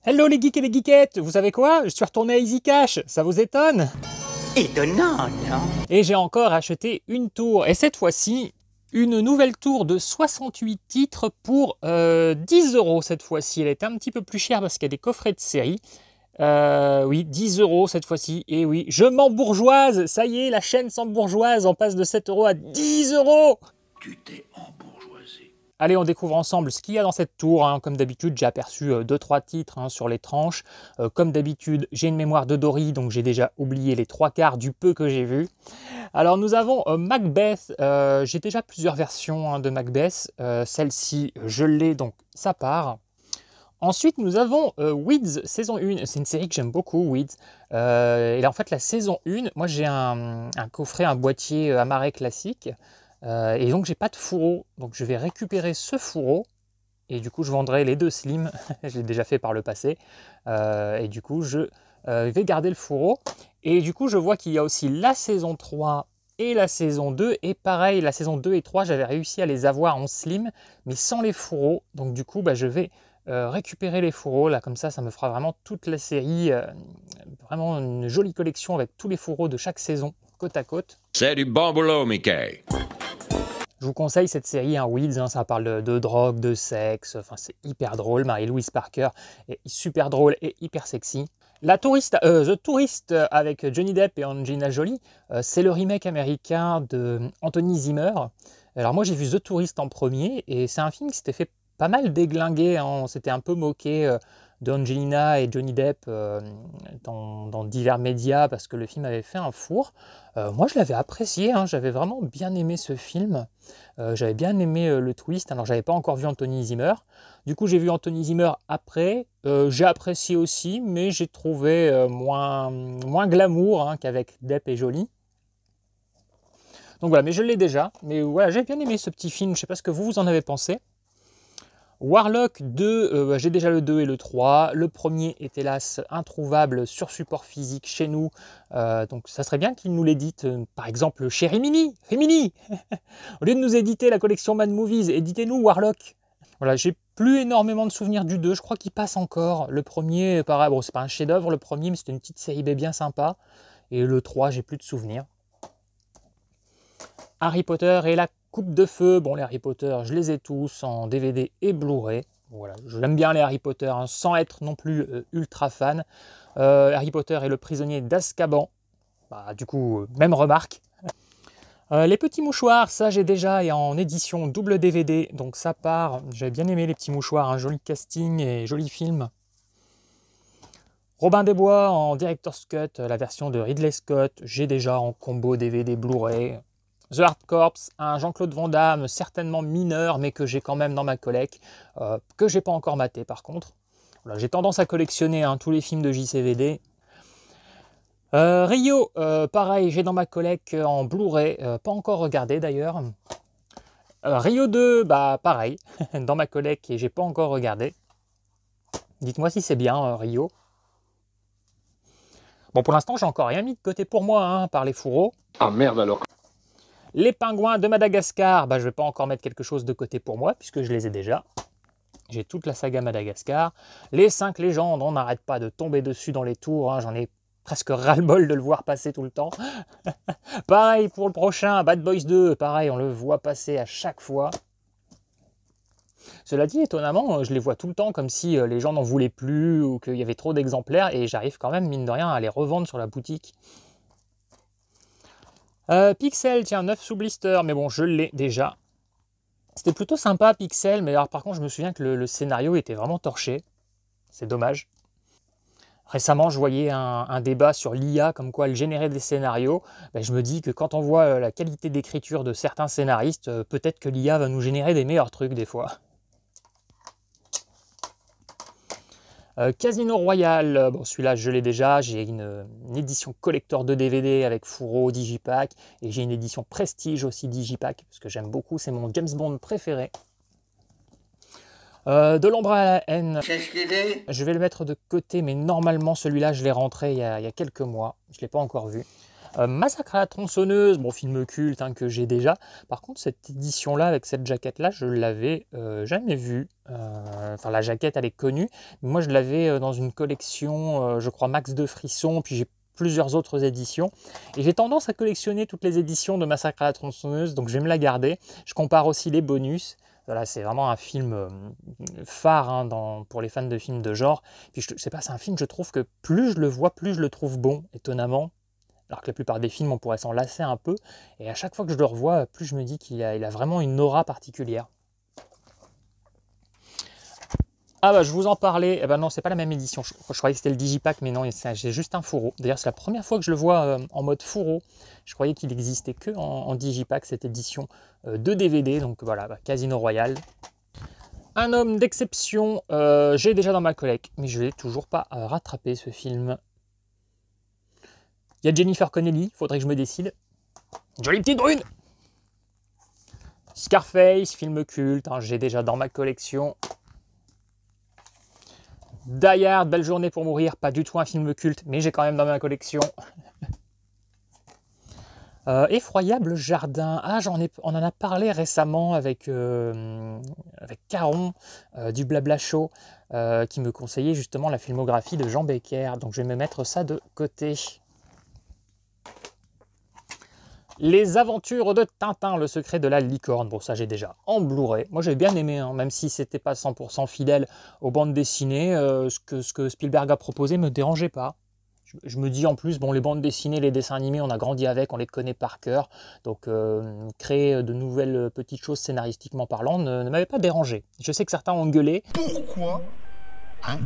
Hello les geeks et les geekettes, vous savez quoi? Je suis retourné à Easy Cash, ça vous étonne? Étonnant, non? Et j'ai encore acheté une tour, et cette fois-ci, une nouvelle tour de 68 titres pour 10 € cette fois-ci. Elle était un petit peu plus chère parce qu'il y a des coffrets de série. Oui, 10 € cette fois-ci, et oui, je m'embourgeoise, ça y est, la chaîne s'embourgeoise, on passe de 7 € à 10 €. Tu t'es embourgeoisé. Allez, on découvre ensemble ce qu'il y a dans cette tour. Hein. Comme d'habitude, j'ai aperçu 2-3 titres hein, sur les tranches. Comme d'habitude, j'ai une mémoire de Dory, donc j'ai déjà oublié les 3/4 du peu que j'ai vu. Alors, nous avons Macbeth. J'ai déjà plusieurs versions hein, de Macbeth. Celle-ci, je l'ai, donc ça part. Ensuite, nous avons Weeds, saison 1. C'est une série que j'aime beaucoup, Weeds. Et là, en fait, la saison 1, moi j'ai un coffret, un boîtier amarré classique. Et donc j'ai pas de fourreau, donc je vais récupérer ce fourreau et du coup je vendrai les deux slims, je l'ai déjà fait par le passé, et du coup je vais garder le fourreau. Et du coup je vois qu'il y a aussi la saison 3 et la saison 2, et pareil la saison 2 et 3 j'avais réussi à les avoir en slim mais sans les fourreaux, donc du coup je vais récupérer les fourreaux là, comme ça me fera vraiment toute la série, vraiment une jolie collection avec tous les fourreaux de chaque saison côte à côte. C'est du bon boulot, Mickey. Je vous conseille cette série, hein, Weeds, hein, ça parle de drogue, de sexe, enfin c'est hyper drôle. Mary-Louise Parker est super drôle et hyper sexy. The Tourist avec Johnny Depp et Angelina Jolie, c'est le remake américain de Anthony Zimmer. Alors moi j'ai vu The Tourist en premier et c'est un film qui s'était fait pas mal déglinguer, hein. On s'était un peu moqué d'Angelina et Johnny Depp dans divers médias parce que le film avait fait un four. Moi je l'avais apprécié, hein, j'avais vraiment bien aimé ce film. J'avais bien aimé le twist, alors j'avais pas encore vu Anthony Zimmer. Du coup j'ai vu Anthony Zimmer après, j'ai apprécié aussi, mais j'ai trouvé moins glamour hein, qu'avec Depp et Jolie. Donc voilà, mais je l'ai déjà. Mais voilà, j'ai bien aimé ce petit film, je sais pas ce que vous en avez pensé. Warlock 2, j'ai déjà le 2 et le 3. Le premier est hélas introuvable sur support physique chez nous. Donc ça serait bien qu'il nous l'édite, par exemple chez Rimini. Rimini Au lieu de nous éditer la collection Mad Movies, éditez-nous Warlock. Voilà, j'ai plus énormément de souvenirs du 2, je crois qu'il passe encore. Le premier, pareil, bon, c'est pas un chef-d'œuvre le premier, mais c'était une petite série B bien sympa. Et le 3, j'ai plus de souvenirs. Harry Potter et la Coupe de Feu. Bon, les Harry Potter, je les ai tous en DVD et Blu-ray. Voilà, j'aime bien les Harry Potter, hein, sans être non plus ultra fan. Harry Potter et le prisonnier d'Azkaban. Bah, du coup, même remarque. Les petits mouchoirs, ça j'ai déjà et en édition double DVD, donc ça part. J'avais bien aimé les petits mouchoirs, un joli casting et joli film. Robin des Bois en Director's Cut, la version de Ridley Scott, j'ai déjà en combo DVD Blu-ray. The Hard Corps, un Jean-Claude Van Damme certainement mineur, mais que j'ai quand même dans ma collecte, que j'ai pas encore maté par contre. Voilà, j'ai tendance à collectionner hein, tous les films de JCVD. Rio, pareil, j'ai dans ma collecte en Blu-ray, pas encore regardé d'ailleurs. Rio 2, bah pareil, dans ma collecte et j'ai pas encore regardé. Dites-moi si c'est bien Rio. Bon, pour l'instant, j'ai encore rien mis de côté pour moi, hein, par les fourreaux. Ah merde alors. Les pingouins de Madagascar, bah, je ne vais pas encore mettre quelque chose de côté pour moi, puisque je les ai déjà. J'ai toute la saga Madagascar. Les 5 légendes, on n'arrête pas de tomber dessus dans les tours, hein, j'en ai presque ras-le-bol de le voir passer tout le temps. Pareil pour le prochain, Bad Boys 2, pareil, on le voit passer à chaque fois. Cela dit, étonnamment, je les vois tout le temps comme si les gens n'en voulaient plus ou qu'il y avait trop d'exemplaires et j'arrive quand même, mine de rien, à les revendre sur la boutique. Pixel, tiens, 9 sous blister, mais bon, je l'ai déjà. C'était plutôt sympa, Pixel, mais alors par contre, je me souviens que le scénario était vraiment torché. C'est dommage. Récemment, je voyais un débat sur l'IA, comme quoi elle générait des scénarios. Ben, je me dis que quand on voit la qualité d'écriture de certains scénaristes, peut-être que l'IA va nous générer des meilleurs trucs des fois. Casino Royale, bon celui-là je l'ai déjà, j'ai une édition collector de DVD avec fourreau Digipack et j'ai une édition Prestige aussi Digipack parce que j'aime beaucoup, c'est mon James Bond préféré. De l'ombre à la haine, je vais le mettre de côté mais normalement celui-là je l'ai rentré il y a quelques mois, je ne l'ai pas encore vu. Massacre à la tronçonneuse, bon film culte hein, que j'ai déjà. Par contre cette édition-là avec cette jaquette-là, je l'avais jamais vue. Enfin la jaquette elle est connue, mais moi je l'avais dans une collection, je crois Max de Frisson, puis j'ai plusieurs autres éditions. Et j'ai tendance à collectionner toutes les éditions de Massacre à la tronçonneuse, donc je vais me la garder. Je compare aussi les bonus. Voilà, c'est vraiment un film phare hein, pour les fans de films de genre. Puis je sais pas, c'est un film, je trouve que plus je le vois, plus je le trouve bon, étonnamment. Alors que la plupart des films, on pourrait s'en lasser un peu. Et à chaque fois que je le revois, plus je me dis qu'il a vraiment une aura particulière. Ah bah je vous en parlais, eh ben non c'est pas la même édition, je croyais que c'était le Digipack mais non j'ai juste un fourreau. D'ailleurs c'est la première fois que je le vois en mode fourreau, je croyais qu'il existait que en Digipack cette édition de DVD, donc voilà, Casino Royale. Un homme d'exception, j'ai déjà dans ma collecte, mais je l'ai toujours pas rattrapé ce film. Il y a Jennifer Connelly, faudrait que je me décide. Jolie petite brune. Scarface, film culte, hein, j'ai déjà dans ma collection. Die Hard, Belle journée pour mourir, pas du tout un film culte, mais j'ai quand même dans ma collection. Effroyable jardin, ah on en a parlé récemment avec Caron du Blabla Show, qui me conseillait justement la filmographie de Jean Becker, donc je vais me mettre ça de côté. Les aventures de Tintin, le secret de la licorne. Bon, ça j'ai déjà en Blu-ray. Moi j'ai bien aimé, hein, même si c'était pas 100% fidèle aux bandes dessinées. Ce que Spielberg a proposé me dérangeait pas. Je me dis en plus, bon, les bandes dessinées, les dessins animés, on a grandi avec, on les connaît par cœur. Donc créer de nouvelles petites choses scénaristiquement parlant ne m'avait pas dérangé. Je sais que certains ont gueulé. Pourquoi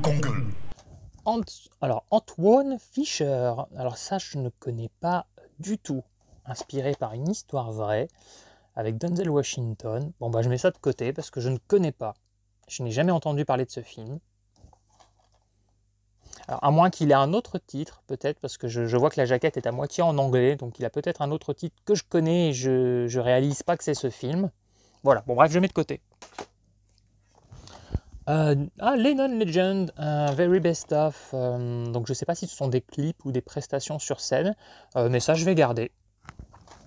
qu'on gueule? Alors Antoine Fisher, alors ça je ne connais pas du tout. Inspiré par une histoire vraie, avec Denzel Washington. Bon bah je mets ça de côté parce que je ne connais pas. Je n'ai jamais entendu parler de ce film. Alors à moins qu'il ait un autre titre, peut-être, parce que je vois que la jaquette est à moitié en anglais, donc il a peut-être un autre titre que je connais et je réalise pas que c'est ce film. Voilà, bon bref, je mets de côté. Lennon Legend, Very Best Of. Donc je sais pas si ce sont des clips ou des prestations sur scène, mais ça je vais garder.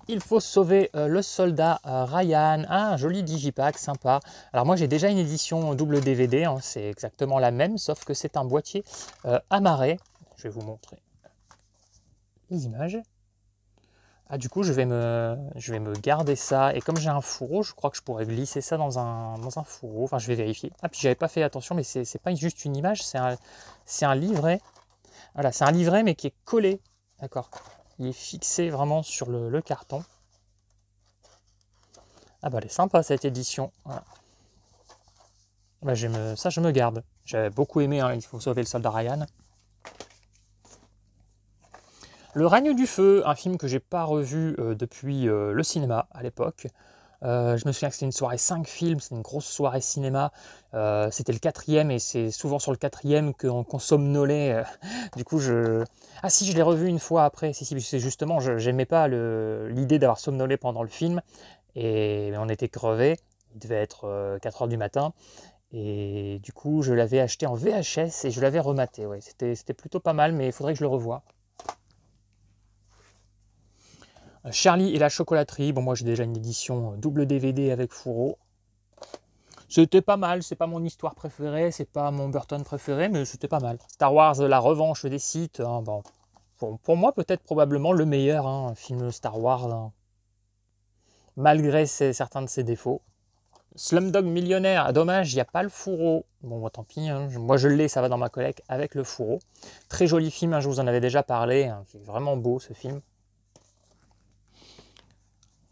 Il faut sauver le soldat Ryan. Ah, un joli digipack, sympa. Alors moi j'ai déjà une édition double DVD, hein, c'est exactement la même, sauf que c'est un boîtier amarré. Je vais vous montrer les images. Ah, du coup je vais me garder ça, et comme j'ai un fourreau, je crois que je pourrais glisser ça dans un fourreau. Enfin je vais vérifier. Ah, puis j'avais pas fait attention, mais c'est pas juste une image, c'est un livret. Voilà, c'est un livret mais qui est collé. D'accord. Il est fixé vraiment sur le carton. Ah bah elle est sympa cette édition. Voilà. Bah, ça je me garde. J'avais beaucoup aimé, hein, Il faut sauver le soldat Ryan. Le règne du feu, un film que j'ai pas revu depuis le cinéma à l'époque. Je me souviens que c'était une soirée 5 films, c'était une grosse soirée cinéma. C'était le 4e et c'est souvent sur le 4e qu'on somnolait. Du coup, ah si, je l'ai revu une fois après. Si, c'est justement, j'aimais pas l'idée d'avoir somnolé pendant le film. Et on était crevés. Il devait être 4h du matin. Et du coup, je l'avais acheté en VHS et je l'avais rematé. Ouais, c'était plutôt pas mal, mais il faudrait que je le revoie. Charlie et la chocolaterie, bon moi j'ai déjà une édition double DVD avec fourreau. C'était pas mal, c'est pas mon histoire préférée, c'est pas mon Burton préféré, mais c'était pas mal. Star Wars, la revanche des Sith, hein, bon, pour moi peut-être probablement le meilleur hein, film Star Wars, hein, malgré certains de ses défauts. Slumdog Millionnaire, dommage, il n'y a pas le fourreau. Bon, tant pis, hein, moi je l'ai, ça va dans ma collecte avec le fourreau. Très joli film, hein, je vous en avais déjà parlé, hein, c'est vraiment beau ce film.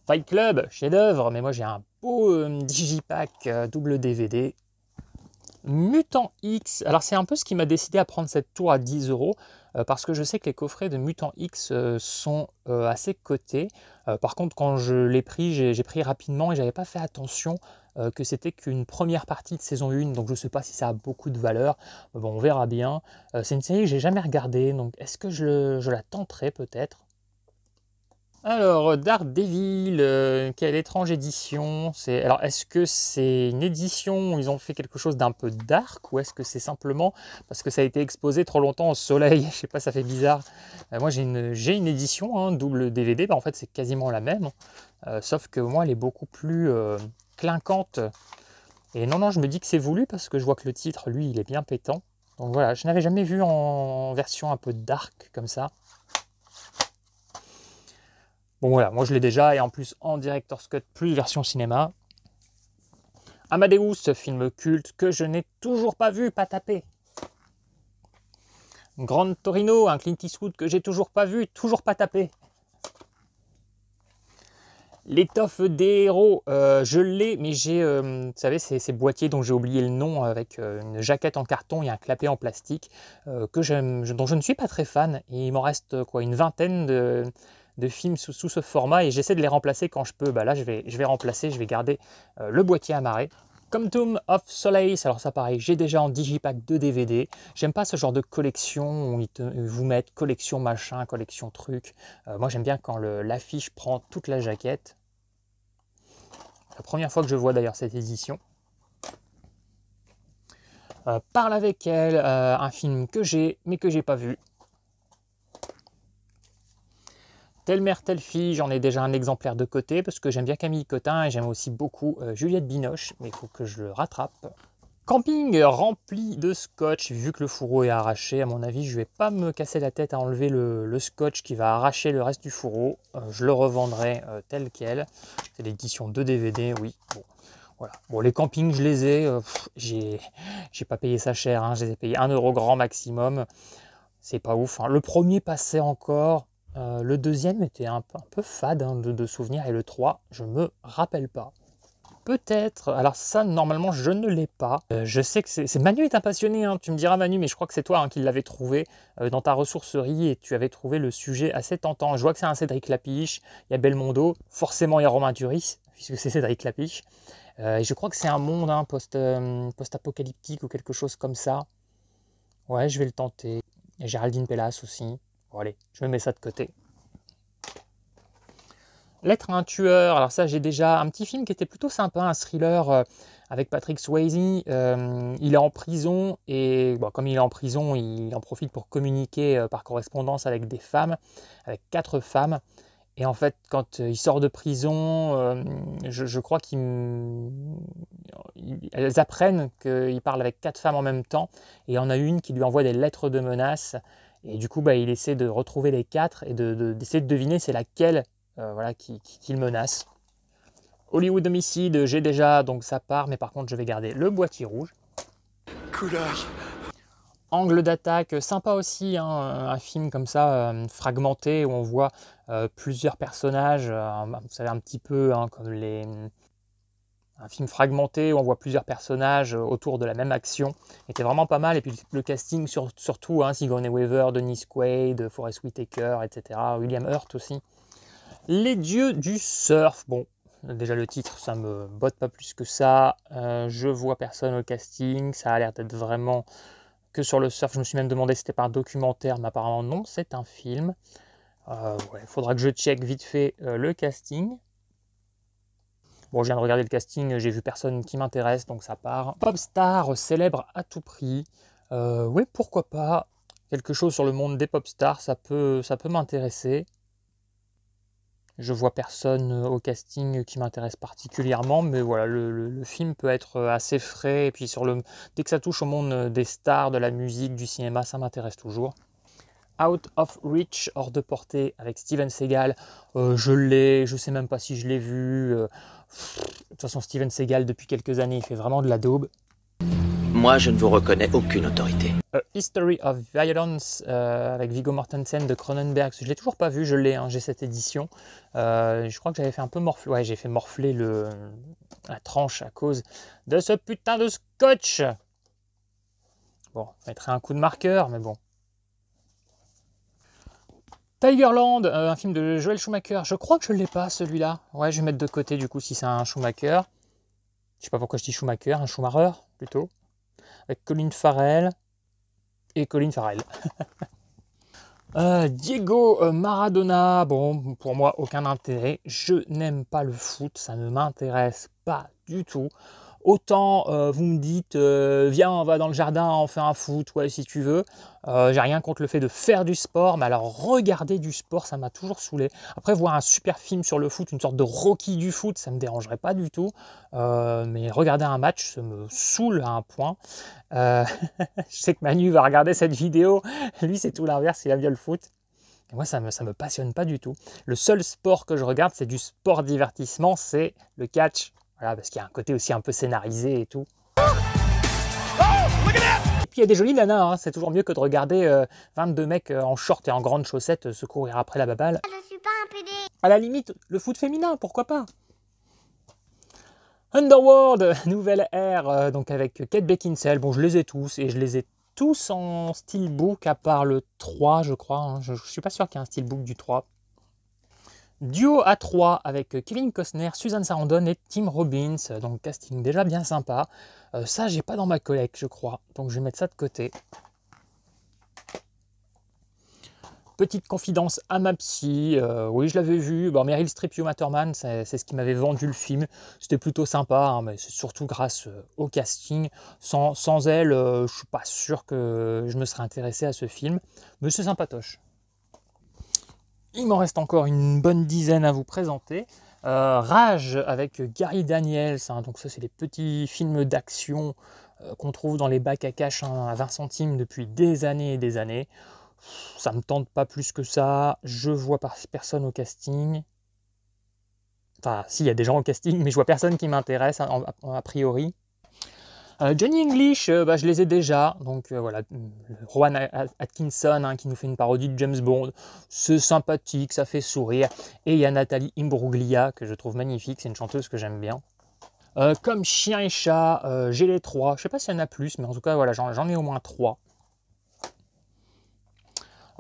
Fight Club, chef-d'œuvre, mais moi j'ai un beau digipack double DVD. Mutant X, alors c'est un peu ce qui m'a décidé à prendre cette tour à 10 €, parce que je sais que les coffrets de Mutant X sont assez cotés. Par contre, quand je l'ai pris, j'ai pris rapidement et j'avais pas fait attention que c'était qu'une première partie de saison 1, donc je sais pas si ça a beaucoup de valeur. Bon, on verra bien. C'est une série que j'ai jamais regardée, donc est-ce que je la tenterai peut-être? Alors, Daredevil, quelle étrange édition. Alors, est-ce que c'est une édition où ils ont fait quelque chose d'un peu dark ou est-ce que c'est simplement parce que ça a été exposé trop longtemps au soleil? Je sais pas, ça fait bizarre. Moi, j'ai une édition, hein, double DVD. Bah, en fait, c'est quasiment la même. Sauf que moi, elle est beaucoup plus clinquante. Et non, non, je me dis que c'est voulu parce que je vois que le titre, lui, il est bien pétant. Donc voilà, je n'avais jamais vu en version un peu dark comme ça. Bon voilà, moi je l'ai déjà, et en plus en Director's Cut plus version cinéma. Amadeus, film culte que je n'ai toujours pas vu, pas tapé. Gran Torino, un Clint Eastwood que j'ai toujours pas vu, toujours pas tapé. L'étoffe des héros, je l'ai, mais j'ai, vous savez, ces boîtiers dont j'ai oublié le nom, avec une jaquette en carton et un clapet en plastique, dont je ne suis pas très fan. Et il m'en reste quoi, une vingtaine de films sous ce format, et j'essaie de les remplacer quand je peux. Bah là, je vais remplacer, je vais garder le boîtier amarré. Quantum of Solace, alors ça pareil, j'ai déjà en digipack de DVD. J'aime pas ce genre de collection où ils vous mettent collection machin, collection truc. Moi j'aime bien quand l'affiche prend toute la jaquette. La première fois que je vois d'ailleurs cette édition. Parle avec elle, un film que j'ai mais que j'ai pas vu. Telle mère, telle fille, j'en ai déjà un exemplaire de côté parce que j'aime bien Camille Cotin et j'aime aussi beaucoup Juliette Binoche, mais il faut que je le rattrape. Camping rempli de scotch, vu que le fourreau est arraché, à mon avis, je ne vais pas me casser la tête à enlever le scotch qui va arracher le reste du fourreau. Je le revendrai tel quel. C'est l'édition de DVD, oui. Bon, voilà. Bon, les campings, je les ai. J'ai pas payé ça cher, hein, je les ai payés 1 € grand maximum. C'est pas ouf, hein. Le premier passait encore. Le deuxième était un peu fade, hein, de souvenirs, et le 3, je me rappelle pas. Peut-être, alors ça normalement je ne l'ai pas. Je sais que c'est Manu est un passionné, hein. Tu me diras Manu, mais je crois que c'est toi, hein, qui l'avais trouvé dans ta ressourcerie, et tu avais trouvé le sujet assez tentant. Je vois que c'est un Cédric Lapiche, il y a Belmondo, forcément il y a Romain Duris, puisque c'est Cédric Lapiche. Et je crois que c'est un monde, hein, post-apocalyptique ou quelque chose comme ça. Ouais, je vais le tenter. Il y a Géraldine Pellas aussi. Bon allez, je me mets ça de côté. Lettre à un tueur, alors ça j'ai déjà un petit film qui était plutôt sympa, un thriller avec Patrick Swayze. Il est en prison et bon, comme il est en prison, il en profite pour communiquer par correspondance avec des femmes, avec 4 femmes. Et en fait, quand il sort de prison, je crois qu'elles apprennent qu'il parle avec 4 femmes en même temps. Et il y en a une qui lui envoie des lettres de menaces. Et du coup, bah, il essaie de retrouver les 4 et d'essayer de deviner c'est laquelle voilà, qui le menace. Hollywood Homicide, j'ai déjà, donc ça part. Mais par contre, je vais garder le boîtier rouge. Couleur. Angle d'attaque, sympa aussi, hein, un film comme ça, fragmenté, où on voit plusieurs personnages, vous savez, un petit peu, hein, comme un film fragmenté où on voit plusieurs personnages autour de la même action, était vraiment pas mal. Et puis le casting surtout, hein, Sigourney Weaver, Dennis Quaid, Forest Whitaker, etc., William Hurt aussi. Les dieux du surf, bon, déjà le titre, ça me botte pas plus que ça, je vois personne au casting, ça a l'air d'être vraiment que sur le surf. Je me suis même demandé si c'était pas un documentaire, mais apparemment non, c'est un film. Ouais, faudra que je check vite fait le casting. Bon, je viens de regarder le casting, j'ai vu personne qui m'intéresse, donc ça part. Popstar célèbre à tout prix. Oui, pourquoi pas. Quelque chose sur le monde des popstars, ça peut m'intéresser. Je vois personne au casting qui m'intéresse particulièrement, mais voilà, le film peut être assez frais. Et puis dès que ça touche au monde des stars, de la musique, du cinéma, ça m'intéresse toujours. Out of Reach, hors de portée, avec Steven Seagal. Je l'ai, je sais même pas si je l'ai vu. De toute façon, Steven Seagal, depuis quelques années, il fait vraiment de la daube. Moi, je ne vous reconnais aucune autorité. History of Violence, avec Viggo Mortensen de Cronenberg. Je l'ai toujours pas vu, je l'ai, hein, j'ai cette édition. Je crois que j'avais fait un peu morfler. Ouais, j'ai fait morfler la tranche à cause de ce putain de scotch. Bon, je mettrai un coup de marqueur, mais bon. Tigerland, un film de Joel Schumacher. Je crois que je ne l'ai pas, celui-là. Ouais, je vais mettre de côté, du coup, si c'est un Schumacher. Je sais pas pourquoi je dis Schumacher, un Schumacher, plutôt. Avec Colin Farrell. Et Colin Farrell. Diego Maradona, bon, pour moi, aucun intérêt. Je n'aime pas le foot, ça ne m'intéresse pas du tout. Autant vous me dites, viens, on va dans le jardin, on fait un foot, ouais, si tu veux. J'ai rien contre le fait de faire du sport, mais alors regarder du sport, ça m'a toujours saoulé. Après, voir un super film sur le foot, une sorte de Rocky du foot, ça me dérangerait pas du tout. Mais regarder un match, ça me saoule à un point. Euh, je sais que Manu va regarder cette vidéo. Lui, c'est tout l'inverse, il aime bien le foot. Et moi, ça me passionne pas du tout. Le seul sport que je regarde, c'est du sport divertissement, c'est le catch. Voilà, parce qu'il y a un côté aussi un peu scénarisé et tout. Et puis il y a des jolies nanas, hein. C'est toujours mieux que de regarder 22 mecs en short et en grandes chaussettes se courir après la baballe. Je suis pas un PD. À la limite, le foot féminin, pourquoi pas? Underworld, nouvelle ère, donc avec Kate Beckinsale. Bon, je les ai tous et je les ai tous en steelbook à part le 3, je crois. Hein. Je suis pas sûr qu'il y ait un steelbook du 3. Duo à 3 avec Kevin Costner, Susan Sarandon et Tim Robbins. Donc casting déjà bien sympa. Ça, j'ai pas dans ma collecte, je crois. Donc je vais mettre ça de côté. Petite confidence à ma psy, oui, je l'avais vu. Bon, Meryl Streep, Uma Thurman, c'est ce qui m'avait vendu le film. C'était plutôt sympa, hein, mais c'est surtout grâce au casting. Sans elle, je suis pas sûr que je me serais intéressé à ce film, mais c'est sympatoche. Il m'en reste encore une bonne dizaine à vous présenter. Rage avec Gary Daniels, hein, donc ça c'est les petits films d'action qu'on trouve dans les bacs à cash hein, à 20 centimes depuis des années et des années. Ça me tente pas plus que ça, je vois personne au casting. Enfin, si, il y a des gens au casting, mais je vois personne qui m'intéresse a priori. Johnny English, je les ai déjà, donc voilà, Rowan Atkinson hein, qui nous fait une parodie de James Bond, c'est sympathique, ça fait sourire, et il y a Nathalie Imbruglia que je trouve magnifique, c'est une chanteuse que j'aime bien. Comme Chien et Chat, j'ai les 3, je sais pas s'il y en a plus, mais en tout cas voilà, j'en ai au moins 3.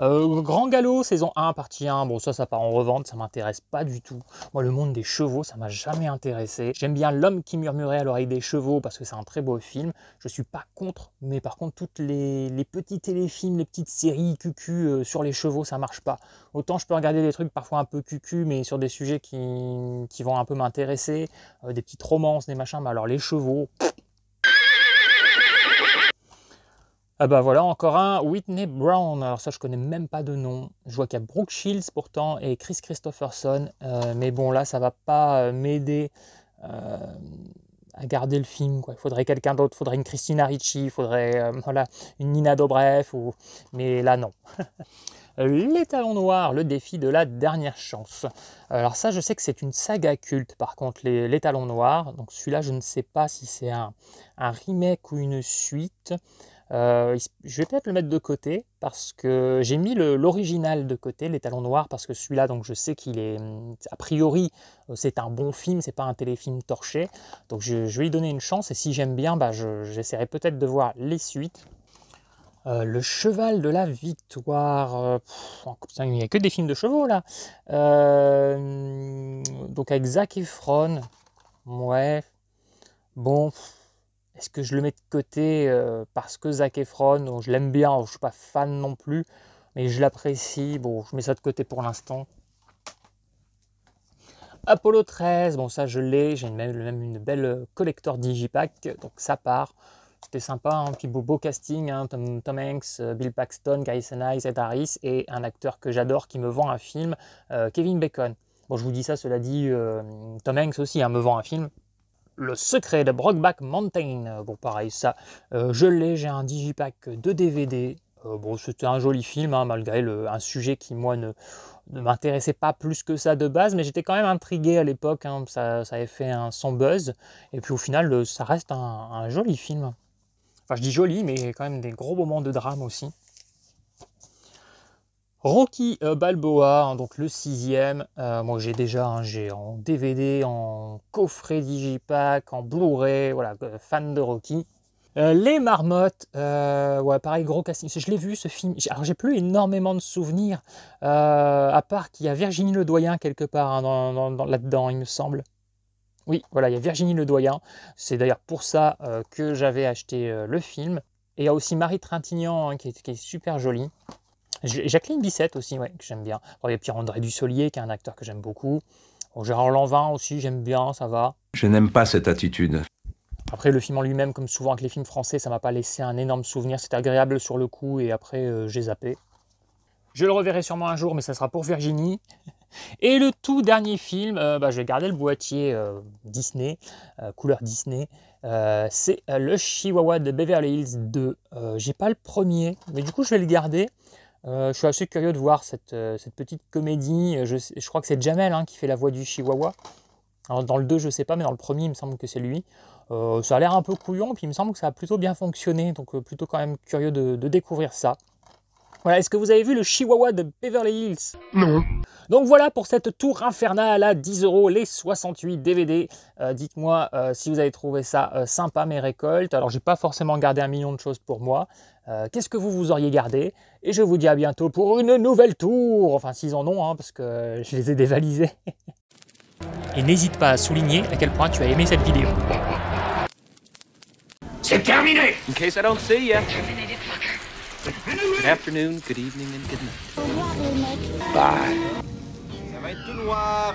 Grand Galop, saison 1, partie 1, bon ça part en revente, ça m'intéresse pas du tout. Moi le monde des chevaux, ça m'a jamais intéressé. J'aime bien L'homme qui murmurait à l'oreille des chevaux parce que c'est un très beau film. Je suis pas contre, mais par contre toutes les petits téléfilms, les petites séries cucu sur les chevaux, ça marche pas. Autant je peux regarder des trucs parfois un peu cucu, mais sur des sujets qui vont un peu m'intéresser, des petites romances, des machins, mais alors les chevaux... Ah bah voilà, encore un, Whitney Brown. Alors ça, je connais même pas de nom. Je vois qu'il y a Brooke Shields pourtant et Chris Christopherson. Mais bon, là, ça va pas m'aider à garder le film, quoi. Il faudrait quelqu'un d'autre, il faudrait une Christina Ricci, il faudrait voilà, une Nina Dobrev. Mais là, non. Les Talons Noirs, le défi de la dernière chance. Alors ça, je sais que c'est une saga culte, par contre, les Talons Noirs. Donc celui-là, je ne sais pas si c'est un remake ou une suite. Je vais peut-être le mettre de côté parce que j'ai mis l'original de côté, Les Talons Noirs, parce que celui-là, donc je sais qu'il est a priori c'est un bon film, c'est pas un téléfilm torché, donc je vais lui donner une chance et si j'aime bien, j'essaierai peut-être de voir les suites. Le Cheval de la Victoire, putain, il n'y a que des films de chevaux là. Donc avec Zac Efron, ouais, bon. Est-ce que je le mets de côté parce que Zac Efron, je l'aime bien, je ne suis pas fan non plus, mais je l'apprécie, bon, je mets ça de côté pour l'instant. Apollo 13, bon ça je l'ai, j'ai même une belle collector digipack, donc ça part. C'était sympa, un petit beau casting, hein, Tom Hanks, Bill Paxton, Gary Sinise, Ed Harris, et un acteur que j'adore qui me vend un film, Kevin Bacon. Bon, je vous dis ça, cela dit, Tom Hanks aussi me vend un film. Le secret de Brokeback Mountain, bon pareil ça, je l'ai, j'ai un digipack de DVD, bon c'était un joli film hein, malgré un sujet qui moi ne m'intéressait pas plus que ça de base, mais j'étais quand même intrigué à l'époque, hein, ça avait fait son buzz, et puis au final ça reste un joli film. Enfin je dis joli, mais quand même des gros moments de drame aussi. Rocky Balboa, hein, donc le 6e, moi j'ai déjà, j'ai en DVD, en coffret digipack, en Blu-ray, voilà, fan de Rocky. Les Marmottes, ouais pareil, gros casting, je l'ai vu ce film, alors j'ai plus énormément de souvenirs, à part qu'il y a Virginie Ledoyen quelque part hein, là-dedans il me semble. Oui, voilà, il y a Virginie Ledoyen, c'est d'ailleurs pour ça que j'avais acheté le film. Et il y a aussi Marie Trintignant hein, qui est super jolie. Jacqueline Bisset aussi, ouais, que j'aime bien. Alors, il y a Pierre-André Dussolier, qui est un acteur que j'aime beaucoup. Bon, Gérard Lanvin aussi, j'aime bien, ça va. Je n'aime pas cette attitude. Après, le film en lui-même, comme souvent avec les films français, ça m'a pas laissé un énorme souvenir. C'était agréable sur le coup et après, j'ai zappé. Je le reverrai sûrement un jour, mais ça sera pour Virginie. Et le tout dernier film, je vais garder le boîtier Disney, couleur Disney. C'est le Chihuahua de Beverly Hills 2. J'ai pas le premier, mais du coup, je vais le garder. Je suis assez curieux de voir cette petite comédie. Je crois que c'est Jamel qui fait la voix du Chihuahua. Alors, dans le 2, je sais pas, mais dans le premier, il me semble que c'est lui. Ça a l'air un peu couillon, puis il me semble que ça a plutôt bien fonctionné, donc plutôt quand même curieux de découvrir ça. Voilà, est-ce que vous avez vu le Chihuahua de Beverly Hills? Non. Donc voilà pour cette tour infernale à 10 €, les 68 DVD. Dites-moi si vous avez trouvé ça sympa, mes récoltes. Alors, j'ai pas forcément gardé 1 million de choses pour moi. Qu'est-ce que vous auriez gardé? Et je vous dis à bientôt pour une nouvelle tour. Enfin, s'ils en ont, parce que je les ai dévalisés. Et n'hésite pas à souligner à quel point tu as aimé cette vidéo. C'est terminé! In case I don't see ya. Good afternoon, good evening, and good night. Bye. Ça va être tout noir.